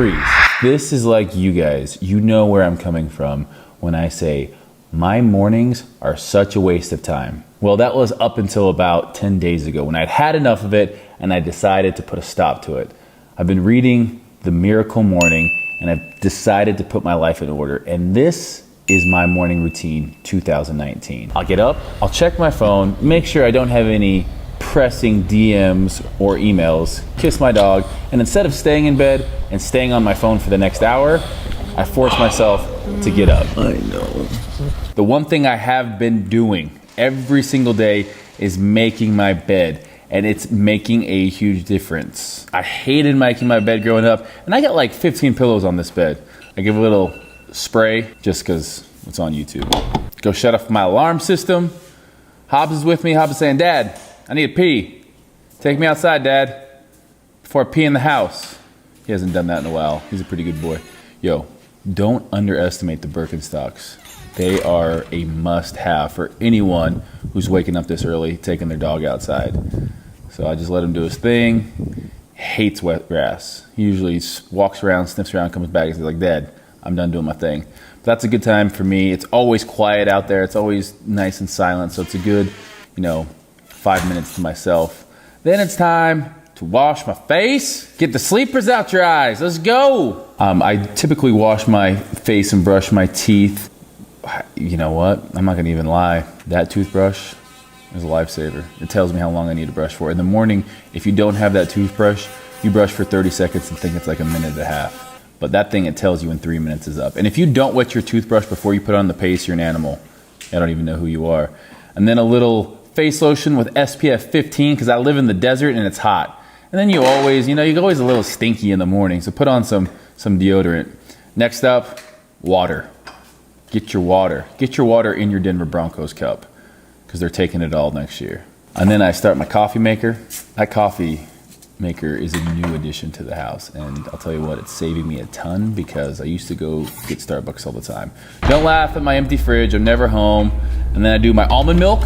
freeze. This is like you guys. You know where I'm coming from when I say my mornings are such a waste of time. Well, that was up until about 10 days ago when I'd had enough of it and I decided to put a stop to it. I've been reading The Miracle Morning and I've decided to put my life in order. And this is my morning routine 2019. I'll get up, I'll check my phone, make sure I don't have any pressing DMs or emails, kiss my dog, and instead of staying in bed and staying on my phone for the next hour, I force myself to get up. I know. The one thing I have been doing every single day is making my bed, and it's making a huge difference. I hated making my bed growing up, and I got like 15 pillows on this bed. I give a little spray just because it's on YouTube. Go shut off my alarm system. Hobbs is with me. Hobbs is saying, Dad, I need to pee. Take me outside, Dad, before I pee in the house. He hasn't done that in a while. He's a pretty good boy. Yo, don't underestimate the Birkenstocks. They are a must-have for anyone who's waking up this early, taking their dog outside. So I just let him do his thing. Hates wet grass. He usually walks around, sniffs around, comes back and says like, Dad, I'm done doing my thing. But that's a good time for me. It's always quiet out there. It's always nice and silent. So it's a good, 5 minutes to myself. Then it's time to wash my face. Get the sleepers out your eyes. Let's go. I typically wash my face and brush my teeth. You know what? I'm not gonna even lie. That toothbrush is a lifesaver. It tells me how long I need to brush for. In the morning, if you don't have that toothbrush, you brush for 30 seconds and think it's like a minute and a half. But that thing, it tells you when 3 minutes is up. And if you don't wet your toothbrush before you put on the paste, you're an animal. I don't even know who you are. And then a little face lotion with SPF 15 because I live in the desert and it's hot. And then you always, you're always a little stinky in the morning. So put on some deodorant. Next up, water. Get your water. Get your water in your Denver Broncos cup because they're taking it all next year. And then I start my coffee maker. That coffee maker is a new addition to the house. And I'll tell you what, it's saving me a ton because I used to go get Starbucks all the time. Don't laugh at my empty fridge. I'm never home. And then I do my almond milk,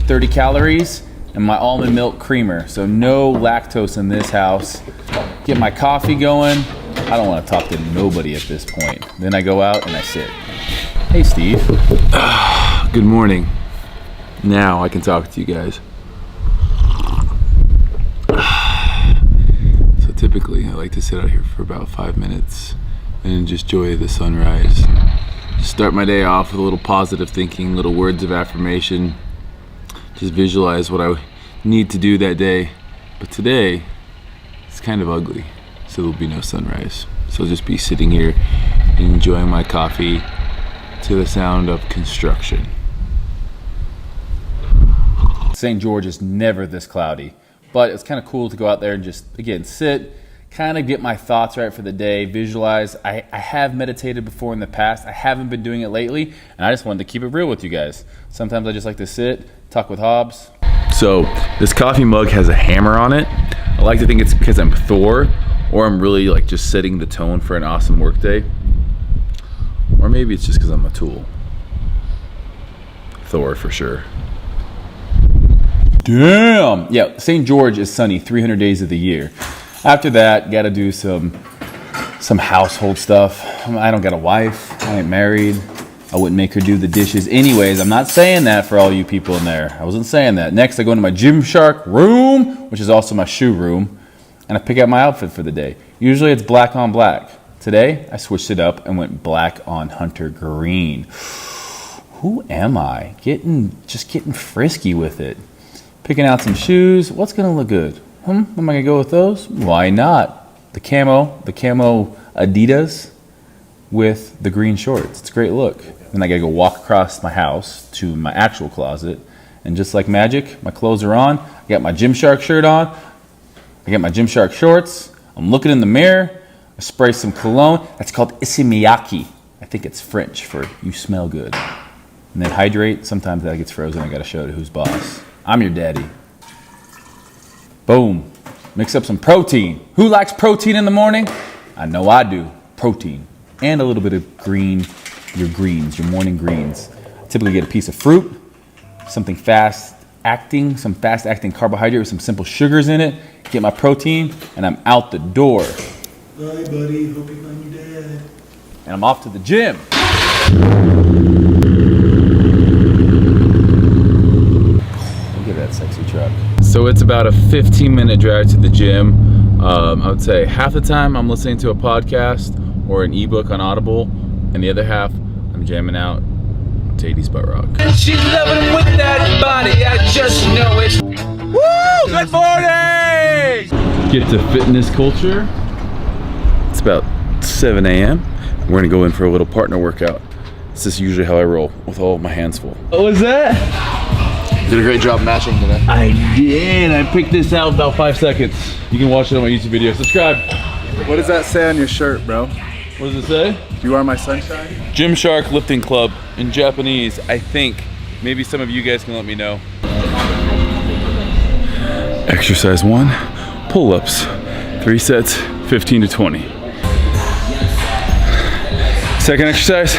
30 calories, and my almond milk creamer. So no lactose in this house. Get my coffee going. I don't want to talk to nobody at this point. Then I go out and I sit. Hey, Steve. Good morning. Now I can talk to you guys. So typically I like to sit out here for about 5 minutes and just enjoy the sunrise. Start my day off with a little positive thinking, little words of affirmation. Just visualize what I need to do that day. But today, it's kind of ugly, so there'll be no sunrise. So I'll just be sitting here enjoying my coffee to the sound of construction. St. George is never this cloudy, but it's kind of cool to go out there and just, again, sit, kind of get my thoughts right for the day, visualize. I have meditated before in the past. I haven't been doing it lately, and I just wanted to keep it real with you guys. Sometimes I just like to sit, talk with Hobbs. So this coffee mug has a hammer on it. I like to think it's because I'm Thor, or I'm really like just setting the tone for an awesome work day. Or maybe it's just because I'm a tool. Thor for sure. Damn! Yeah, St. George is sunny 300 days of the year. After that, gotta do some household stuff. I don't got a wife. I ain't married. I wouldn't make her do the dishes anyways. I'm not saying that for all you people in there. I wasn't saying that. Next, I go into my Gymshark room, which is also my shoe room, and I pick out my outfit for the day. Usually it's black on black. Today, I switched it up and went black on hunter green. Who am I? Just getting frisky with it. Picking out some shoes. What's gonna look good? Am I gonna go with those? Why not? The camo Adidas with the green shorts. It's a great look. Then I gotta go walk across my house to my actual closet, and just like magic, my clothes are on. I got my Gymshark shirt on. I got my Gymshark shorts. I'm looking in the mirror. I spray some cologne. That's called Issey-Miyake. I think it's French for you smell good. And then hydrate. Sometimes that gets frozen. I gotta show it who's boss. I'm your daddy. Boom. Mix up some protein. Who likes protein in the morning? I know I do. Protein. And a little bit of green, your morning greens. I typically get a piece of fruit, some fast acting carbohydrate with some simple sugars in it. Get my protein, and I'm out the door. Bye, buddy. Hope you find your dad. And I'm off to the gym. Look at that sexy truck. So it's about a 15-minute drive to the gym. I would say half the time I'm listening to a podcast or an ebook on Audible, and the other half I'm jamming out to 80s butt rock. And she's loving with that body, I just know it. Woo! Good morning! Get to fitness culture. It's about 7 a.m. We're gonna go in for a little partner workout. This is usually how I roll, with all of my hands full. What was that? You did a great job matching today. I did. I picked this out in about 5 seconds. You can watch it on my YouTube video. Subscribe. What does that say on your shirt, bro? What does it say? You are my sunshine? Gymshark Lifting Club in Japanese, I think. Maybe some of you guys can let me know. Exercise 1, pull-ups. 3 sets, 15 to 20. Second exercise,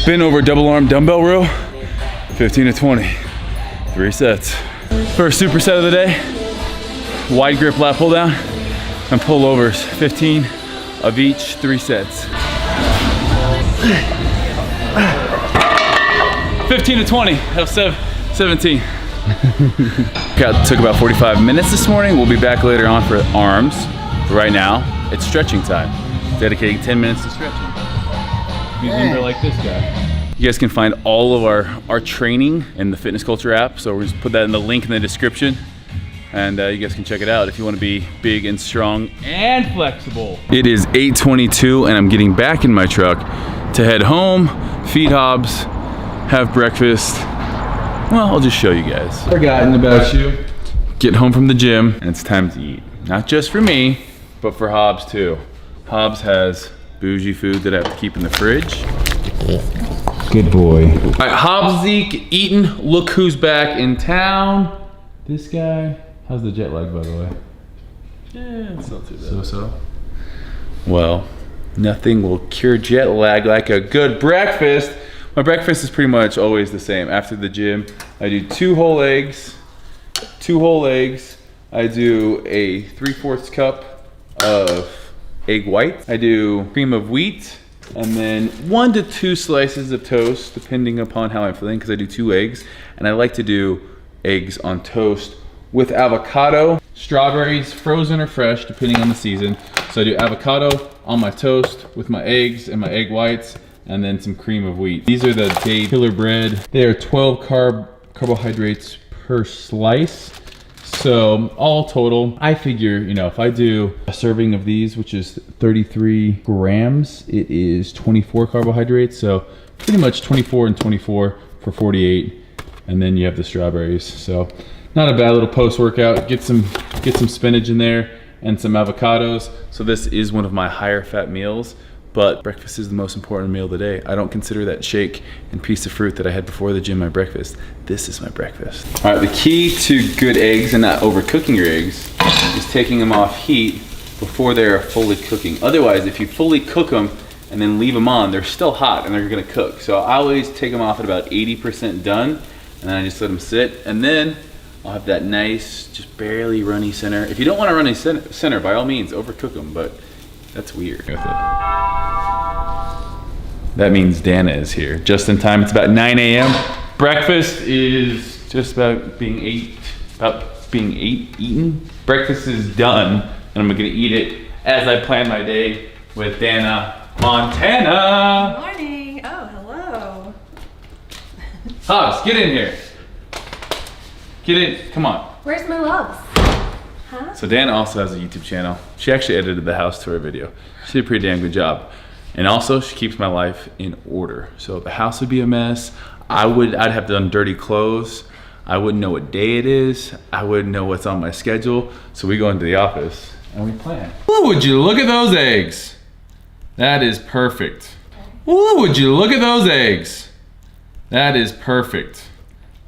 bend over double arm dumbbell row, 15 to 20. 3 sets. First superset of the day, wide grip lat pull down and pullovers, 15 of each, 3 sets. 15 to 20, that was 17. Took about 45 minutes this morning. We'll be back later on for arms. But right now, it's stretching time. Dedicating 10 minutes to stretching. Use limber like this guy. You guys can find all of our training in the Fitness Culture app. So we'll just put that in the link in the description. And you guys can check it out if you want to be big and strong and flexible. It is 8:22 and I'm getting back in my truck to head home, feed Hobbs, have breakfast. Well, I'll just show you guys. Forgotten about you. Get home from the gym and it's time to eat. Not just for me, but for Hobbs too. Hobbs has bougie food that I have to keep in the fridge. Good boy. All right, Hobbs, Zeke, eaten. Look who's back in town. This guy. How's the jet lag, by the way? Yeah, it's not too bad. So-so. Well, nothing will cure jet lag like a good breakfast. My breakfast is pretty much always the same. After the gym, I do 2 whole eggs. I do a 3/4 cup of egg white. I do cream of wheat, and then 1 to 2 slices of toast, depending upon how I'm feeling, because I do 2 eggs. And I like to do eggs on toast with avocado, strawberries, frozen or fresh, depending on the season. So I do avocado on my toast with my eggs and my egg whites, and then some cream of wheat. These are the day killer bread. They are 12 carbohydrates per slice. So all total, I figure, you know, if I do a serving of these, which is 33 grams, it is 24 carbohydrates. So pretty much 24 and 24 for 48. And then you have the strawberries. So not a bad little post-workout. Get some spinach in there and some avocados. So this is one of my higher fat meals, but breakfast is the most important meal of the day. I don't consider that shake and piece of fruit that I had before the gym my breakfast. This is my breakfast. All right, the key to good eggs and not overcooking your eggs is taking them off heat before they're fully cooking. Otherwise, if you fully cook them and then leave them on, they're still hot and they're gonna cook. So I always take them off at about 80% done, and then I just let them sit, and then I'll have that nice, just barely runny center. If you don't want a runny center, by all means, overcook them, but that's weird. With it. That means Dana is here, just in time. It's about 9 a.m. Breakfast is just about being eaten. Breakfast is done, and I'm gonna eat it as I plan my day with Dana Montana. Good morning. Oh, hello. Hobbs, get in here. Get in, come on. Where's my loves? Huh? So Dana also has a YouTube channel. She actually edited the house tour video. She did a pretty damn good job. And also, she keeps my life in order. So the house would be a mess. I'd have done dirty clothes. I wouldn't know what day it is. I wouldn't know what's on my schedule. So we go into the office and we plan. Ooh, would you look at those eggs? That is perfect. Ooh, would you look at those eggs? That is perfect.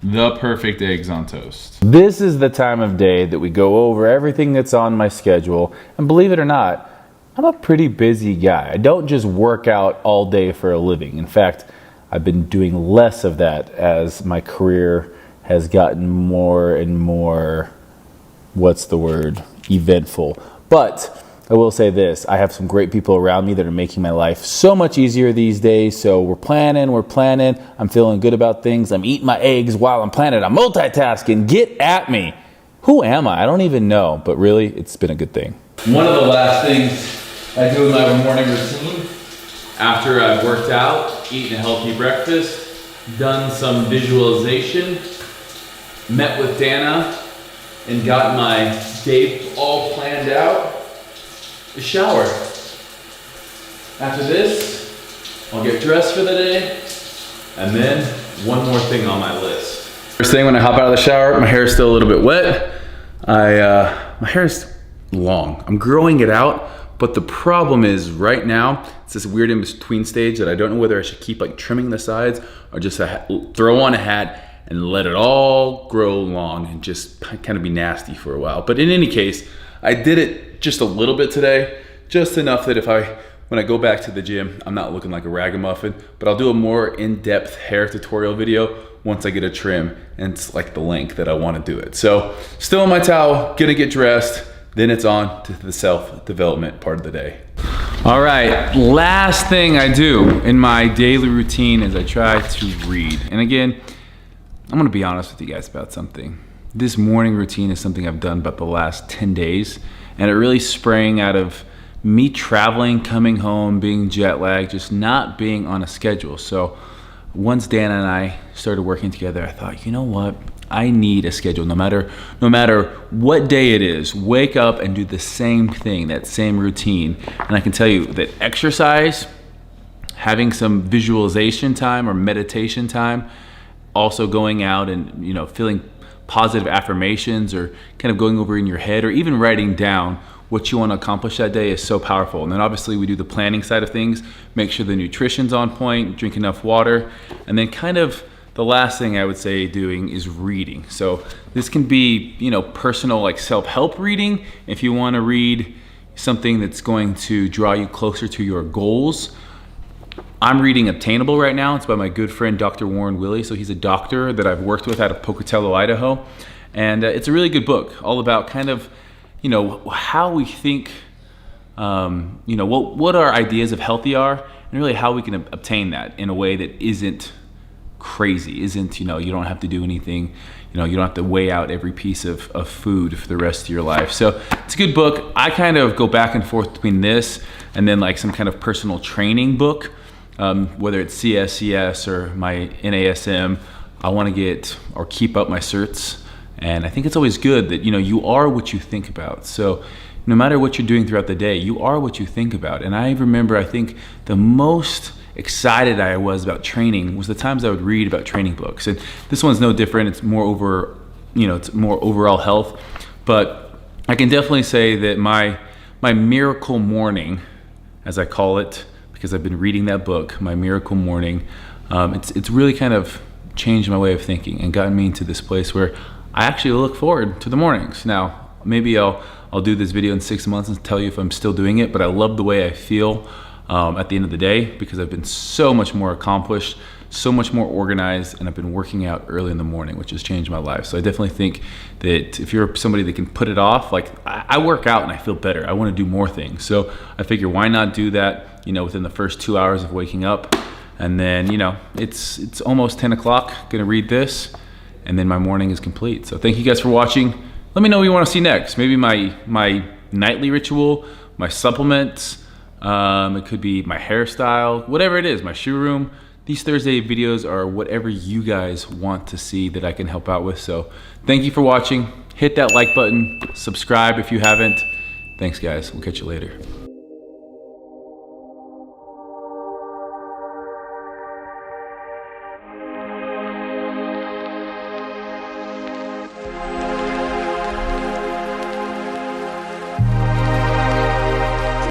The perfect eggs on toast. This is the time of day that we go over everything that's on my schedule. And believe it or not, I'm a pretty busy guy. I don't just work out all day for a living. In fact, I've been doing less of that as my career has gotten more and more, what's the word, eventful. But I will say this, I have some great people around me that are making my life so much easier these days. So we're planning. I'm feeling good about things. I'm eating my eggs while I'm planning. I'm multitasking. Get at me. Who am I? I don't even know, but really, it's been a good thing. One of the last things I do in my morning routine, after I've worked out, eaten a healthy breakfast, done some visualization, met with Dana, and got my day all planned out, a shower. After this, I'll get dressed for the day, and then one more thing on my list. First thing when I hop out of the shower, my hair is still a little bit wet. My hair is long. I'm growing it out, but the problem is right now, it's this weird in-between stage that I don't know whether I should keep like trimming the sides or just throw on a hat and let it all grow long and just kind of be nasty for a while. But in any case, I did it just a little bit today, just enough that when I go back to the gym, I'm not looking like a ragamuffin, but I'll do a more in-depth hair tutorial video once I get a trim and it's like the length that I want to do it. So still in my towel, gonna get dressed, then it's on to the self-development part of the day. All right, last thing I do in my daily routine is I try to read. And again, I'm gonna be honest with you guys about something. This morning routine is something I've done about the last 10 days, and it really sprang out of me traveling, coming home, being jet lagged, just not being on a schedule. So once Dana and I started working together, I thought, you know what? I need a schedule, no matter what day it is, wake up and do the same thing, that same routine. And I can tell you that exercise, having some visualization time or meditation time, also going out and, you know, feeling positive affirmations or kind of going over in your head or even writing down what you want to accomplish that day is so powerful. And then obviously we do the planning side of things, make sure the nutrition's on point, drink enough water, and then kind of the last thing I would say doing is reading. So this can be, you know, personal like self-help reading. If you want to read something that's going to draw you closer to your goals. I'm reading Obtainable right now. It's by my good friend, Dr. Warren Willey. So he's a doctor that I've worked with out of Pocatello, Idaho. And it's a really good book, all about kind of, you know, how we think, you know, what our ideas of healthy are, and really how we can obtain that in a way that isn't crazy, isn't, you know, you don't have to do anything, you know, you don't have to weigh out every piece of food for the rest of your life. So it's a good book. I kind of go back and forth between this and then like some kind of personal training book, whether it's CSCS or my NASM. I want to get or keep up my certs. And I think it's always good that, you know, you are what you think about. So no matter what you're doing throughout the day, you are what you think about. And I remember, I think the most excited I was about training was the times I would read about training books. And this one's no different. It's more over, you know, it's more overall health. But I can definitely say that my miracle morning, as I call it, because I've been reading that book, my miracle morning, it's really kind of changed my way of thinking and gotten me into this place where I actually look forward to the mornings. Now, maybe I'll do this video in 6 months and tell you if I'm still doing it, but I love the way I feel at the end of the day because I've been so much more accomplished, so much more organized, and I've been working out early in the morning, which has changed my life. So I definitely think that if you're somebody that can put it off, like I work out and I feel better. I want to do more things. So I figure why not do that, you know, within the first 2 hours of waking up. And then, you know, it's almost 10 o'clock, gonna read this, and then my morning is complete. So thank you guys for watching. Let me know what you want to see next. Maybe my nightly ritual, my supplements, it could be my hairstyle, whatever it is, my shoe room. These Thursday videos are whatever you guys want to see that I can help out with. So thank you for watching. Hit that like button, subscribe if you haven't. Thanks guys, we'll catch you later.